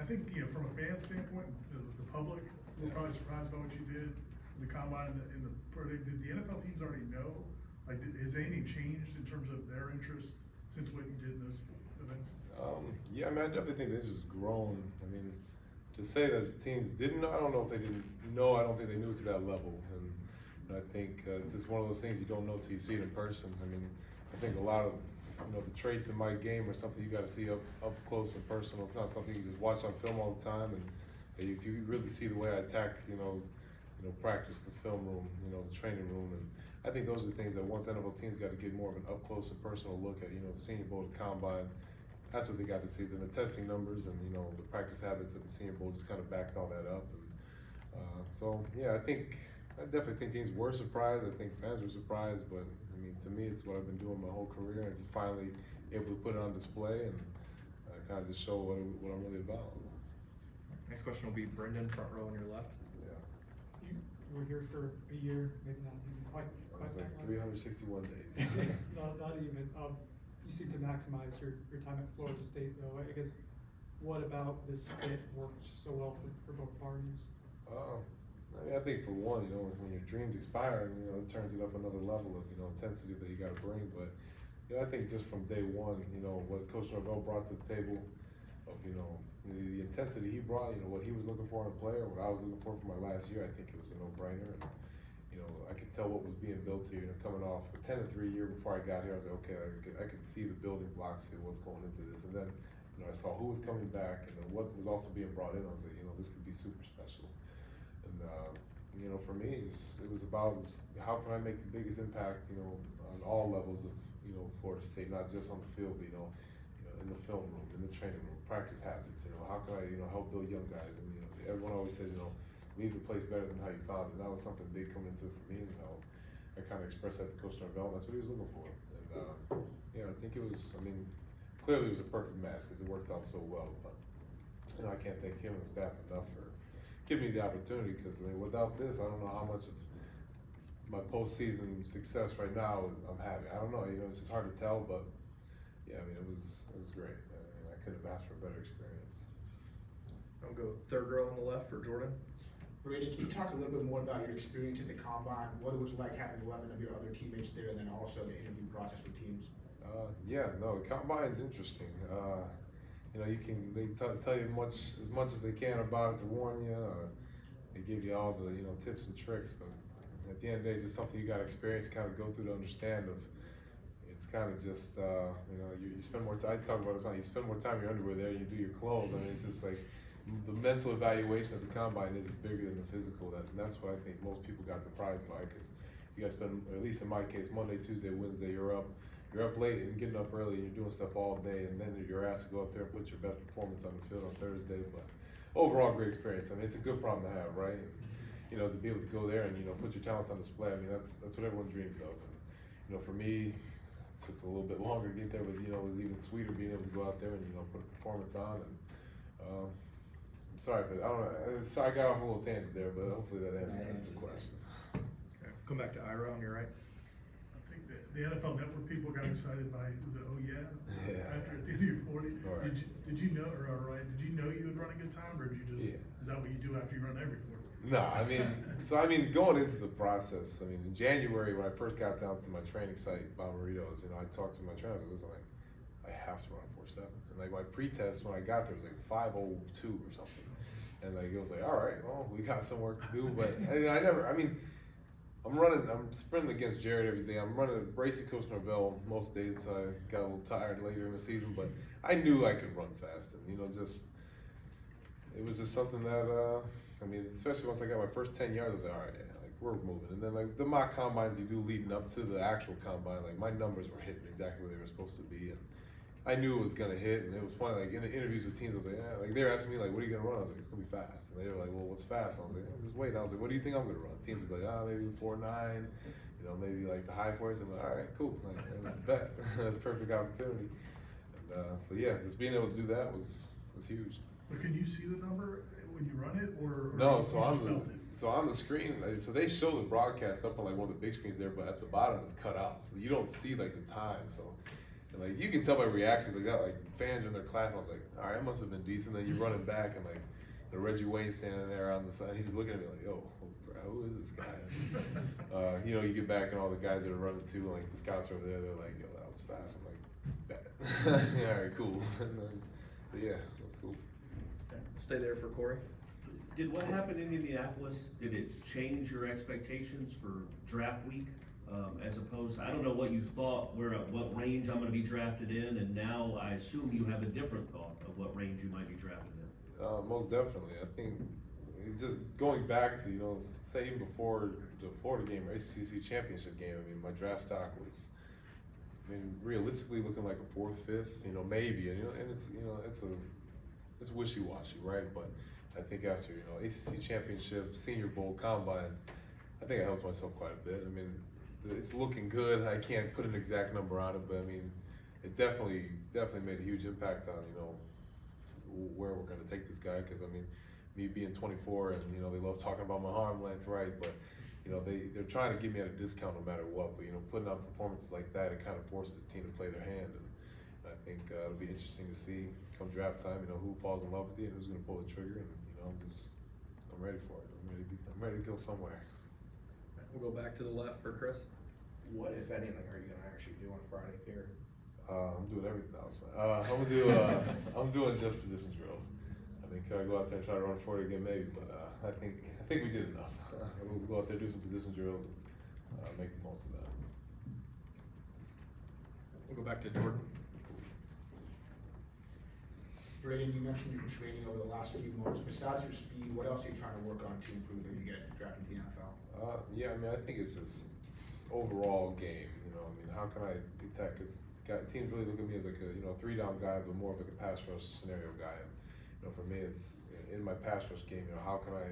think, from a fan standpoint, the public were probably surprised by what you did in the combine and the pro day. Did the NFL teams already know? Like, has anything changed in terms of their interest since what you did in those events? Yeah, I mean, I definitely think this has grown. I mean, to say that teams didn't know, I don't know if they didn't know. I don't think they knew to that level. And I think it's just one of those things you don't know till you see it in person. I mean, I think a lot of the traits in my game are something you got to see up close and personal. It's not something you just watch on film all the time. And if you really see the way I attack, practice, the film room, the training room, and I think those are the things that once NFL teams got to get more of an up close and personal look at, the Senior Bowl, the combine. That's what they got to see. Then the testing numbers and the practice habits at the Senior Bowl just kind of backed all that up. And so yeah, I definitely think teams were surprised. I think fans were surprised, but I mean, to me, it's what I've been doing my whole career, and just finally able to put it on display and kind of just show what I'm really about. Next question will be Brendan, front row on your left. Yeah. You were here for a year, maybe not even quite It was that like long. 361 days. Not even. You seem to maximize your time at Florida State, though. I guess, what about this fit worked so well for both parties? I mean, I think for one, when your dreams expire, it turns it up another level of, intensity that you got to bring. But, I think just from day one, what Coach Norvell brought to the table of, the intensity he brought, what he was looking for in a player, what I was looking for my last year, I think it was a no-brainer. And, I could tell what was being built here, coming off a 10-3 year before I got here. I was like, okay, I could see the building blocks here, what's going into this. And then, I saw who was coming back and then what was also being brought in. I was like, this could be super special. And, for me, it was about how can I make the biggest impact, on all levels of, Florida State, not just on the field, but, in the film room, in the training room, practice habits, how can I, help build young guys? And, everyone always says, leave the place better than how you found it. And that was something big coming into it for me. I kind of expressed that to Coach Norvell, and that's what he was looking for. And, I think it was, clearly it was a perfect match because it worked out so well. But, I can't thank him and the staff enough for giving me the opportunity because, without this, I don't know how much of my postseason success right now I'm having. I don't know, it's just hard to tell, but yeah, it was great. I couldn't have asked for a better experience. I'll go third row on the left for Jordan. Braden, can you talk a little bit more about your experience at the combine, what it was like having 11 of your other teammates there, and then also the interview process with teams? The combine's interesting. They tell you as much as they can about it to warn you. They give you all the tips and tricks, but at the end of the day, it's just something you got to experience, kind of go through to understand. It's kind of just you spend more time. I talk about it all the time. You spend more time in your underwear there. You do your clothes. It's just like the mental evaluation of the combine is bigger than the physical. And that's what I think most people got surprised by, because you guys spend, or at least in my case, Monday, Tuesday, Wednesday, you're up late and getting up early and you're doing stuff all day, and then you're asked to go out there and put your best performance on the field on Thursday. But overall, great experience. It's a good problem to have, right? And, to be able to go there and put your talents on display. That's what everyone dreams of. And, for me, it took a little bit longer to get there, but it was even sweeter being able to go out there and put a performance on. And I'm sorry for that. I don't know. Sorry, I got off a little tangent there, but hopefully that answers the question. Okay. Come back to Ira on your right. I think the NFL Network people got excited by, was it, after at the end of your 40? Right. Did you know, did you know you would run a good time, or did you just, is that what you do after you run every 40? No, going into the process, in January when I first got down to my training site, Bomarito's, I talked to my trainer, I was like, listen, I have to run a 4.7. And my pre-test when I got there was like 5.02 or something. And it was like, all right, well, we got some work to do. But I'm sprinting against Jared every day. I'm racing Coach Norvell most days until I got a little tired later in the season. But I knew I could run fast. And, it was just something that, especially once I got my first 10 yards, I was like, all right, we're moving. And then the mock combines you do leading up to the actual combine, my numbers were hitting exactly where they were supposed to be. And I knew it was gonna hit, and it was funny. In the interviews with teams, I was like, they were asking me what are you gonna run? I was like, it's gonna be fast. And they were like, well, what's fast? I was like, just wait. And I was like, what do you think I'm gonna run? Teams would be like, maybe 4.9, maybe the high 4s. I'm like, all right, cool. It was a bet. It was a perfect opportunity. And just being able to do that was huge. But can you see the number when you run it, or no? So on the screen, so they show the broadcast up on one of the big screens there, but at the bottom it's cut out, so you don't see the time. So Like, you can tell by reactions, like that, like fans are in their class. I was like, all right, it must have been decent. Then you're running back, and like, Reggie Wayne standing there on the side. He's just looking at me like, yo, bro, who is this guy? You know, you get back, and all the guys that are running too, like the scouts are over there. They're like, yo, that was fast. I'm like, bet. Yeah, all right, cool. And then, so yeah, that's cool. Okay. Stay there for Corey. Did what happened in Indianapolis, did it change your expectations for draft week? As opposed, I don't know what you thought, what range I'm gonna be drafted in, and now I assume you have a different thought of what range you might be drafted in. Most definitely. I think it's just going back to, you know, say even before the Florida game or ACC championship game, I mean, my draft stock was, I mean, realistically looking like a 4th, 5th, you know, maybe, and, you know, and it's, you know, it's wishy-washy, right? But I think after, you know, ACC championship, Senior Bowl, Combine, I think I helped myself quite a bit. I mean, it's looking good. I can't put an exact number on it, but I mean, it definitely made a huge impact on, you know, where we're going to take this guy. Because I mean, me being 24, and you know, they love talking about my arm length, right? But you know, they're trying to give me at a discount no matter what. But you know, putting on performances like that, it kind of forces the team to play their hand. And I think it'll be interesting to see come draft time, you know, who falls in love with you and who's going to pull the trigger. And you know, I'm ready for it. I'm ready to go somewhere. We'll go back to the left for Chris. What, if anything, are you gonna actually do on Friday here? I'm doing everything else. I'm doing just position drills. I mean, could I go out there and try to run 40 again? Maybe, but I think we did enough. We'll go out there, do some position drills, and make the most of that. We'll go back to Jordan. Braden, you mentioned you've been training over the last few months. Besides your speed, what else are you trying to work on to improve when you get drafted to the NFL? Yeah, I mean, I think it's just overall game. You know, I mean, how can I attack? Because teams really look at me as like a 3-down guy, but more of like a pass rush scenario guy. And, you know, for me, it's in my pass rush game. You know, how can I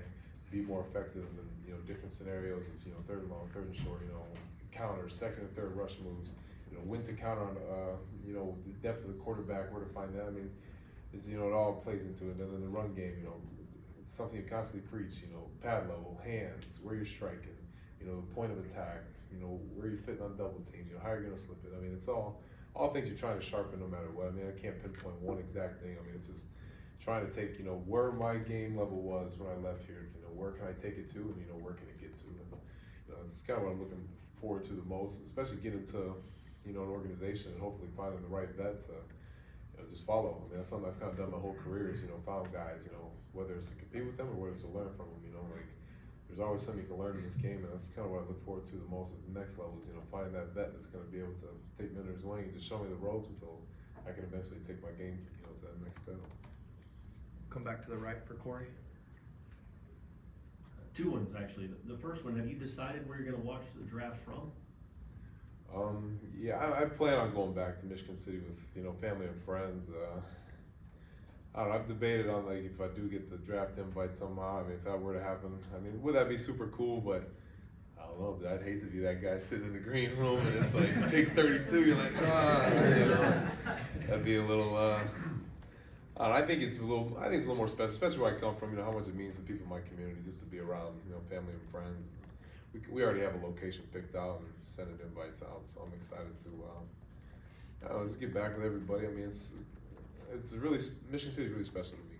be more effective in different scenarios of 3rd and long, 3rd and short. You know, counters, 2nd and 3rd rush moves. You know, when to counter on the depth of the quarterback, where to find that. I mean, it's it all plays into it. And then in the run game, it's something you constantly preach. Pad level, hands, where you're striking. The point of attack. Where you're fitting on double teams, how you're gonna slip it. I mean, it's all things you're trying to sharpen no matter what. I mean, I can't pinpoint one exact thing. I mean, it's just trying to take, where my game level was when I left here to, where can I take it to, and, where can it get to. And, it's kind of what I'm looking forward to the most, especially getting to, an organization and hopefully finding the right vet to, just follow. I mean, that's something I've kind of done my whole career is, found guys, whether it's to compete with them or whether it's to learn from them, like, there's always something you can learn in this game, and that's kind of what I look forward to the most at the next level is, finding that vet that's going to be able to take me under his wing and just show me the ropes until I can eventually take my game, to that next step. Come back to the right for Corey. Two ones, actually. The first one, have you decided where you're gonna watch the draft from? Yeah, I plan on going back to Michigan City with, family and friends. I don't know, I've debated on, like, if I do get the draft invite somehow, I mean, if that were to happen, I mean, would that be super cool? But I don't know, I'd hate to be that guy sitting in the green room and it's like pick 32, you're like, that'd be a little, I don't know, I think it's a little more special, especially where I come from, how much it means to people in my community just to be around, family and friends. We already have a location picked out and sending invites out, so I'm excited to, just get back with everybody. I mean, it's really, Michigan City is really special to me,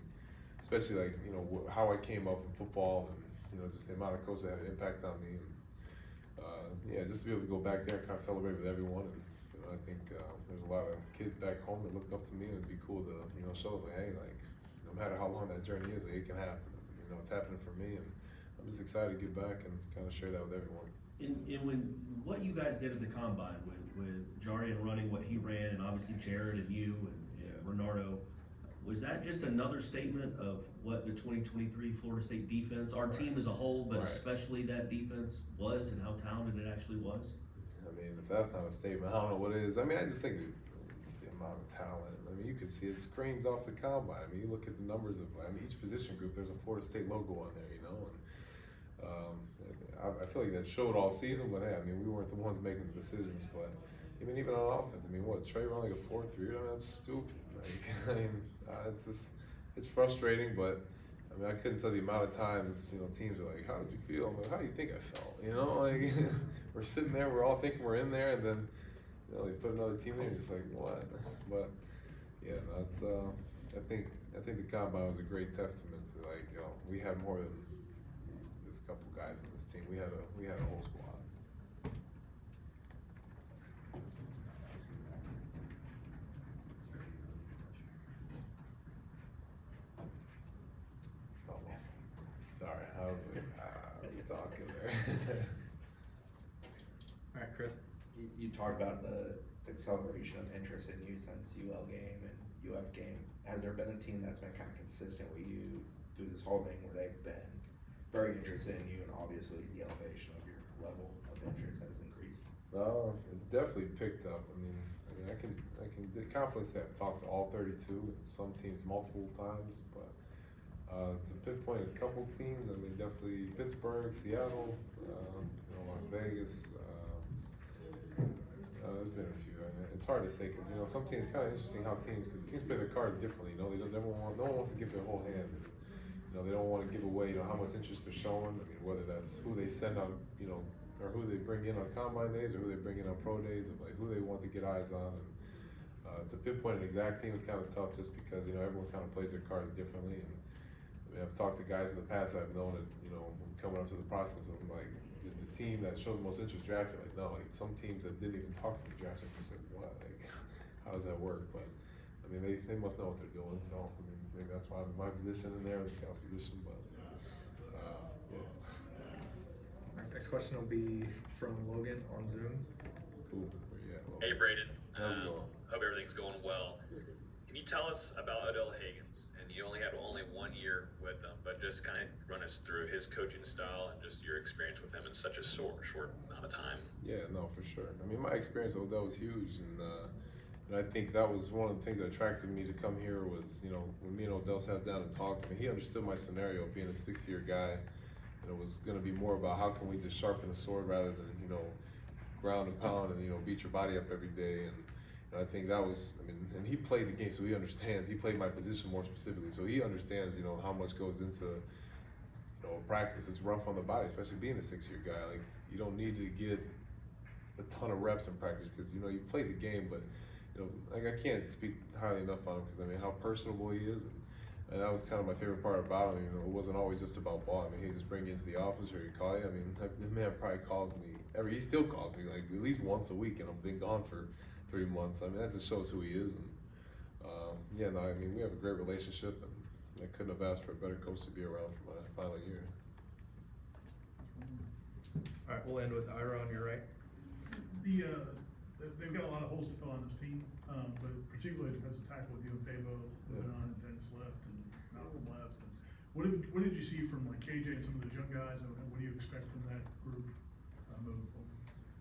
especially like, how I came up in football and, just the amount of coaches that had an impact on me. And, just to be able to go back there and kind of celebrate with everyone. And, I think there's a lot of kids back home that look up to me, and it'd be cool to, show them, like, hey, like, no matter how long that journey is, like, it can happen. It's happening for me, and I'm just excited to get back and kind of share that with everyone. When what you guys did at the combine with Jarian running what he ran, and obviously Jared and you and Renardo, was that just another statement of what the 2023 Florida State defense, our team as a whole, but especially that defense was, and how talented it actually was? I mean, if that's not a statement, I don't know what it is. I mean, I just think it's the amount of talent. I mean, you could see it screams off the combine. I mean, you look at the numbers of, each position group, there's a Florida State logo on there, and I feel like that showed all season, but hey, I mean, we weren't the ones making the decisions, but even on offense, I mean, Trey running like a 4.3, I mean, that's stupid. Like, I mean, it's frustrating, but I mean, I couldn't tell the amount of times, teams are like, how did you feel? I'm like, how do you think I felt? Like, we're sitting there, we're all thinking we're in there, and then, You know, they put another team there, you're just like, what? But, yeah, no, it's, I think the combine was a great testament to, like, you know, we had more than just a couple guys on this team. We had a whole squad. Oh, sorry, I was like, you talking there. All right, Chris. You talked about the acceleration of interest in you since UL game and UF game. Has there been a team that's been kind of consistent with you through this whole thing where they've been very interested in you and obviously the elevation of your level of interest has increased? It's definitely picked up. I mean, I can confidently say I've talked to all 32 and some teams multiple times, but to pinpoint a couple teams, I mean, definitely Pittsburgh, Seattle, Las Vegas. There's been a few. I mean, it's hard to say because some teams kind of interesting how teams play their cards differently. No one wants to give their whole hand. They don't want to give away how much interest they're showing. I mean, whether that's who they send on, or who they bring in on combine days, or who they bring in on pro days, of like who they want to get eyes on. And to pinpoint an exact team is kind of tough, just because everyone kind of plays their cards differently. And I mean, I've talked to guys in the past I've known that coming up to the process of like the team that showed the most interest drafted. Like no, like some teams that didn't even talk to the draft, I just like what, like how does that work? But I mean, they must know what they're doing. So I mean, maybe that's why I'm in my position in there, the scout's position. But yeah. All right, next question will be from Logan on Zoom. Cool. Yeah. Well, Hey Braden, how's it going? hope everything's going well. Can you tell us about Odell Haggins? And you only had 1 year with him, but just kind of run us through his coaching style and just your experience with him in such a short amount of time. Yeah, no, for sure. I mean, my experience with Odell was huge, and I think that was one of the things that attracted me to come here was, when me and Odell sat down and talked, I mean, he understood my scenario of being a 6-year guy, and it was going to be more about how can we just sharpen the sword rather than, ground and pound and, beat your body up every day. And I think that was, I mean, and he played the game, so he understands. He played my position more specifically, so he understands, how much goes into, practice. It's rough on the body, especially being a 6-year guy. Like, you don't need to get a ton of reps in practice because, you played the game, but, like I can't speak highly enough on him because, I mean, how personable he is. And that was kind of my favorite part about him. It wasn't always just about ball. I mean, he'd just bring you into the office or he'd call you. I mean, the man probably called me he still calls me like at least once a week, and I've been gone for 3 months. I mean, that just shows who he is. And yeah, no, I mean, we have a great relationship, and I couldn't have asked for a better coach to be around for my final year. All right, we'll end with Ira on your right. They've got a lot of holes to fill on this team, but particularly defensive tackle with you and Fabo moving on, and Dennis left, and Malcolm left. And what did you see from like KJ and some of the young guys, and what do you expect from that group moving forward?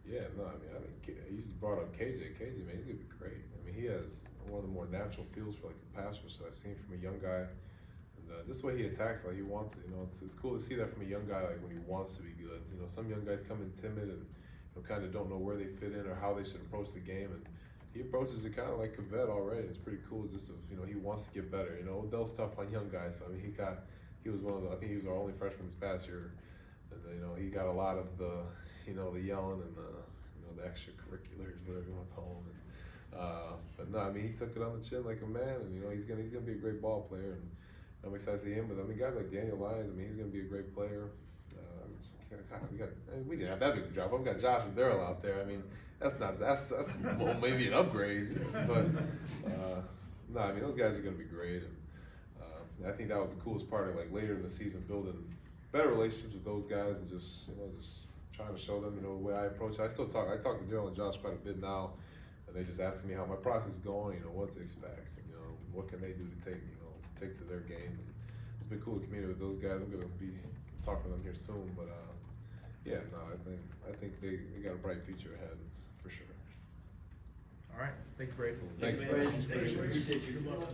Yeah, no, I mean, I think you just brought up KJ. KJ, man, he's gonna be great. I mean, he has one of the more natural feels for like a pass rush that I've seen from a young guy, and just the way he attacks, like he wants it. It's cool to see that from a young guy, like when he wants to be good. Some young guys come in timid and kind of don't know where they fit in or how they should approach the game, and he approaches it kind of like a vet already. It's pretty cool just to, he wants to get better. Odell's tough on young guys, so I mean, he was one of the, I think he was our only freshman this past year, and he got a lot of the, the yelling and the extracurriculars, whatever you want to call them. But no, I mean, he took it on the chin like a man, and he's gonna be a great ball player, and I'm excited to see him. But I mean, guys like Daniel Lyons, I mean, he's gonna be a great player. We didn't have that big a drop. I've got Josh and Daryl out there. I mean, that's well, maybe an upgrade, but no, I mean, those guys are gonna be great, and I think that was the coolest part of like later in the season, building better relationships with those guys and just trying to show them the way I approach it. I talk to Daryl and Josh quite a bit now, and they just asking me how my process is going, what to expect, and, what can they do to take to their game. And it's been cool to communicate with those guys. I'm gonna be talking to them here soon, but yeah, no, I think they got a bright future ahead for sure. All right, thank you, Braden. Thank you. Appreciate you. Good luck.